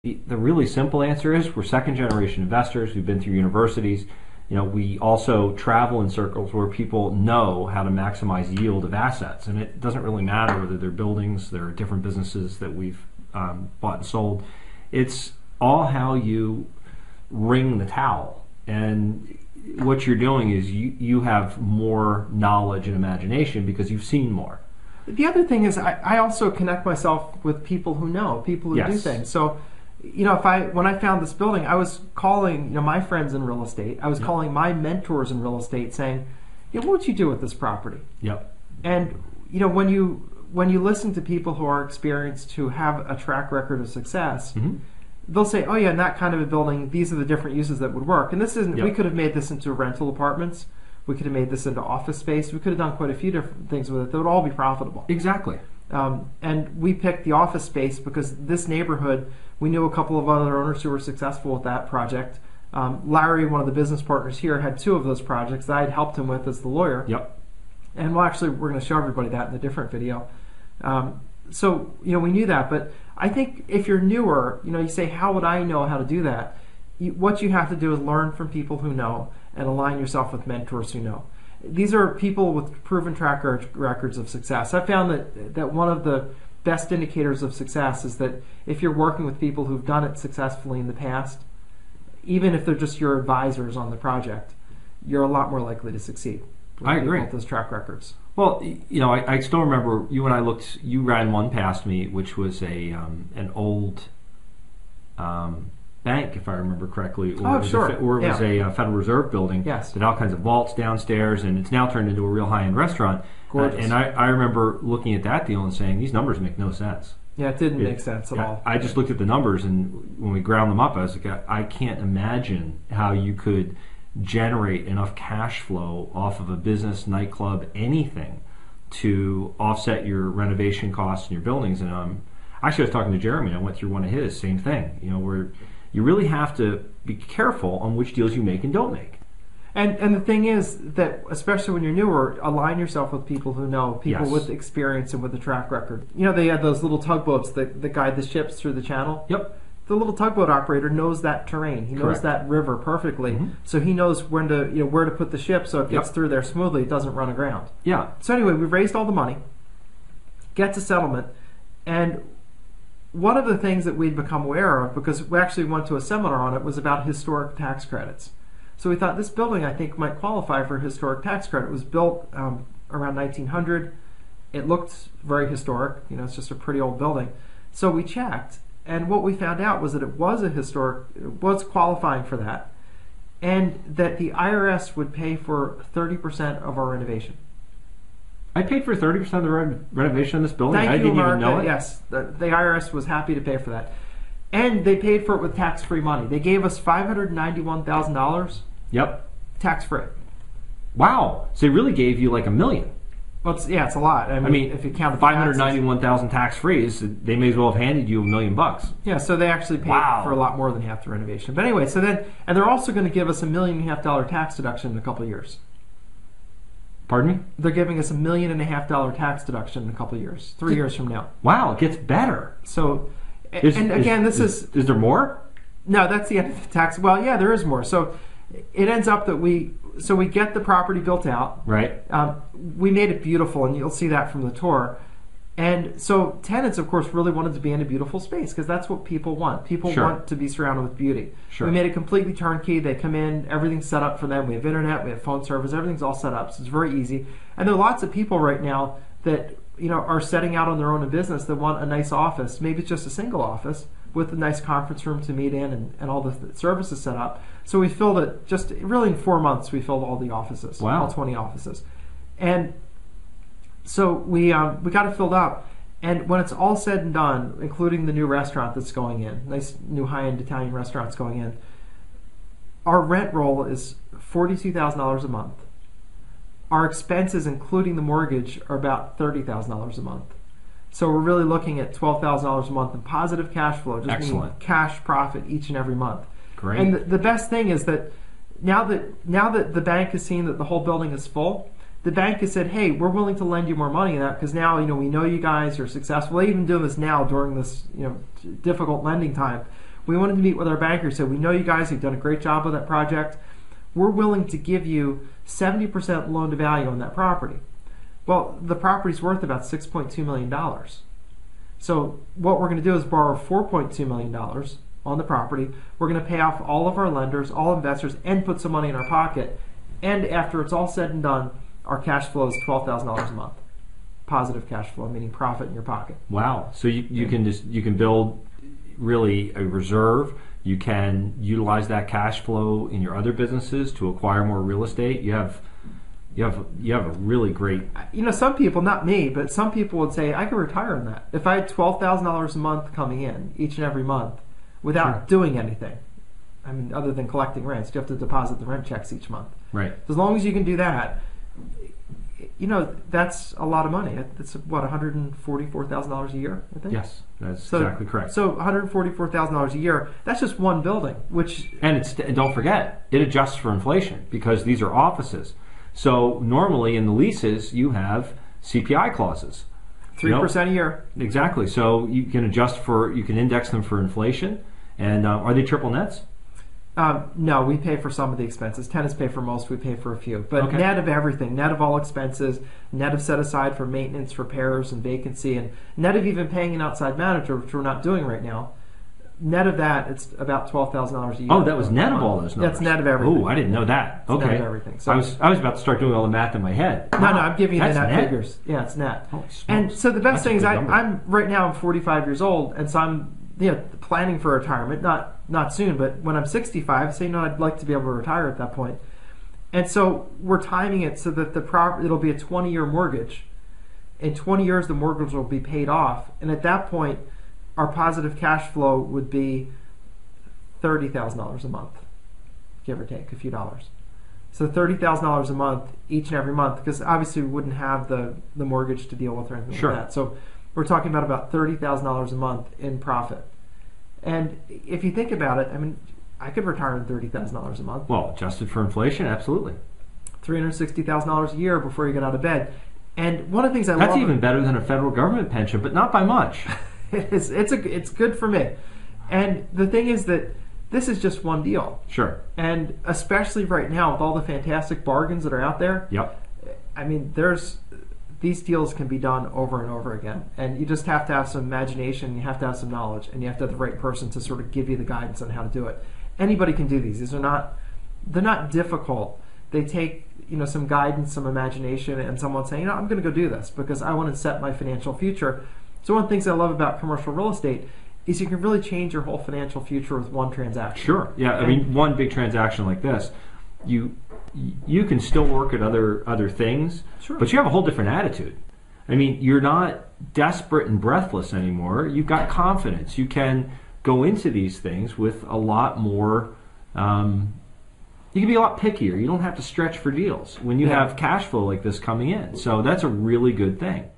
The really simple answer is we're second generation investors. We've been through universities. We also travel in circles where people know how to maximize yield of assets, and it doesn't really matter whether they're buildings, they're different businesses that we've bought and sold. It's all how you wring the towel, and what you're doing is you have more knowledge and imagination because you've seen more. The other thing is I also connect myself with people who know, people who do things. So, when I found this building, I was calling my friends in real estate. I was calling my mentors in real estate, saying, what would you do with this property? Yep. And when you listen to people who are experienced, who have a track record of success, they'll say, oh yeah, in that kind of a building, these are the different uses that would work. And this isn't. We could have made this into rental apartments. We could have made this into office space. We could have done quite a few different things with it that would all be profitable. Exactly. And we picked the office space because this neighborhood, we knew a couple of other owners who were successful with that project. Larry, one of the business partners here, had 2 of those projects that I had helped him with as the lawyer. Yep. And we're going to show everybody that in a different video. So we knew that, but I think if you're newer, you say, how would I know how to do that? What you have to do is learn from people who know and align yourself with mentors who know. These are people with proven track records of success. I found that one of the best indicators of success is that if you're working with people who've done it successfully in the past, even if they're just your advisors on the project, you're a lot more likely to succeed. I agree. With those track records. Well, I still remember you and I looked. You ran one past me, which was an old bank, if I remember correctly, or it was a Federal Reserve building. Yes. That had all kinds of vaults downstairs, and it's now turned into a real high-end restaurant. Gorgeous. And I remember looking at that deal and saying, these numbers make no sense. Yeah, it didn't make sense at all. I just looked at the numbers, and when we ground them up, I was like, I can't imagine how you could generate enough cash flow off of a business, nightclub, anything to offset your renovation costs in your buildings. And actually, I was talking to Jeremy, and I went through one of his, same thing, where you really have to be careful on which deals you make and don't make. And the thing is that, especially when you're newer, align yourself with people who know, people with experience and with a track record. They had those little tugboats that guide the ships through the channel. Yep. The little tugboat operator knows that terrain. He knows that river perfectly. So he knows when to, where to put the ship so it gets through there smoothly. It doesn't run aground. Yeah. So anyway, we've raised all the money, get to settlement, and one of the things that we'd become aware of, because we actually went to a seminar on it, was about historic tax credits. So we thought this building, I think, might qualify for a historic tax credit. It was built around 1900. It looked very historic. It's just a pretty old building. So we checked, and what we found out was that it was qualifying for that, and that the IRS would pay for 30% of our renovation. I paid for 30% of the renovation of this building. Thank I you, didn't America. even know it. Yes, the IRS was happy to pay for that. And they paid for it with tax-free money. They gave us $591,000. Yep. Tax-free. Wow. So they really gave you like $1 million. Well, it's a lot. I mean if you count the $591,000 tax-free, they may as well have handed you $1 million. Yeah, so they actually paid for a lot more than half the renovation. But anyway, and they're also going to give us $1.5 million tax deduction in a couple of years. Pardon me? They're giving us $1.5 million tax deduction in a couple of years, 3 years from now. Wow, it gets better. So, is there more? No, that's the end of the tax. Well, yeah, there is more. So it ends up that we get the property built out. Right. We made it beautiful, and you'll see that from the tour. And so tenants, of course, really wanted to be in a beautiful space because that's what people want. People want to be surrounded with beauty. Sure. We made it completely turnkey. They come in, everything's set up for them. We have internet, we have phone service, everything's all set up, so it's very easy. And there are lots of people right now that are setting out on their own in business that want a nice office. Maybe it's just a single office with a nice conference room to meet in and all the services set up. So we filled it just really in 4 months. We filled all the offices, all 20 offices, and so we got it filled up. And when it's all said and done, including the new restaurant that's going in, nice new high-end Italian restaurant's going in, our rent roll is $42,000 a month. Our expenses, including the mortgage, are about $30,000 a month. So we're really looking at $12,000 a month in positive cash flow, just meaning cash profit each and every month. Great. And the best thing is that now that the bank has seen that the whole building is full, the bank has said, hey, we're willing to lend you more money than that because now we know you guys are successful. Even doing this now during this difficult lending time, We wanted to meet with our banker. So we know you guys have done a great job with that project. We're willing to give you 70% loan to value on that property. Well, the property's worth about $6.2 million. So what we're going to do is borrow $4.2 million on the property. We're going to pay off all of our lenders, all investors, and put some money in our pocket. And after it's all said and done, our cash flow is $12,000 a month. Positive cash flow, meaning profit in your pocket. Wow. So you can build really a reserve. You can utilize that cash flow in your other businesses to acquire more real estate. You have a really great. Some people, not me, but some people would say I could retire on that if I had $12,000 a month coming in each and every month without doing anything. I mean, other than collecting rents, you have to deposit the rent checks each month. Right. As long as you can do that, that's a lot of money. It's what, $144,000 a year, I think? Yes, that's exactly correct. So $144,000 a year, that's just one building, and don't forget, it adjusts for inflation because these are offices. So normally in the leases, you have CPI clauses. 3% a year. Exactly. So you can you can index them for inflation. And are they triple nets? No, we pay for some of the expenses. Tenants pay for most, we pay for a few. But net of everything, net of all expenses, net of set aside for maintenance, repairs, and vacancy, and net of even paying an outside manager, which we're not doing right now, net of that, it's about $12,000 a year. Oh, that was net of all those numbers? That's net of everything. Oh, I didn't know that. It's net of everything. So, I was about to start doing all the math in my head. No, I'm giving you the net figures. Yeah, it's net. Holy smokes. And so the best thing is I'm right now I'm 45 years old, and so I'm planning for retirement, not soon, but when I'm 65, so I'd like to be able to retire at that point. And so we're timing it so that it'll be a 20-year mortgage. In 20 years, the mortgage will be paid off, and at that point, our positive cash flow would be $30,000 a month, give or take a few dollars. So $30,000 a month each and every month, because obviously we wouldn't have the mortgage to deal with or anything like that. So we're talking about $30,000 a month in profit. And if you think about it, I mean, I could retire on $30,000 a month. Well, adjusted for inflation, absolutely. $360,000 a year before you get out of bed. And one of the things that's even better than a federal government pension, but not by much. It's good for me. And the thing is that this is just one deal. Sure. And especially right now with all the fantastic bargains that are out there. Yep. I mean, these deals can be done over and over again. And you just have to have some imagination, you have to have some knowledge, and you have to have the right person to sort of give you the guidance on how to do it. Anybody can do these. They're not difficult. They take some guidance, some imagination, and someone saying, I'm going to go do this because I want to set my financial future. So one of the things I love about commercial real estate is you can really change your whole financial future with one transaction. Sure. Yeah. I mean, one big transaction like this, you can still work at other things, sure, but you have a whole different attitude. I mean, you're not desperate and breathless anymore. You've got confidence. You can go into these things with a lot more. You can be a lot pickier. You don't have to stretch for deals when you have cash flow like this coming in. So that's a really good thing.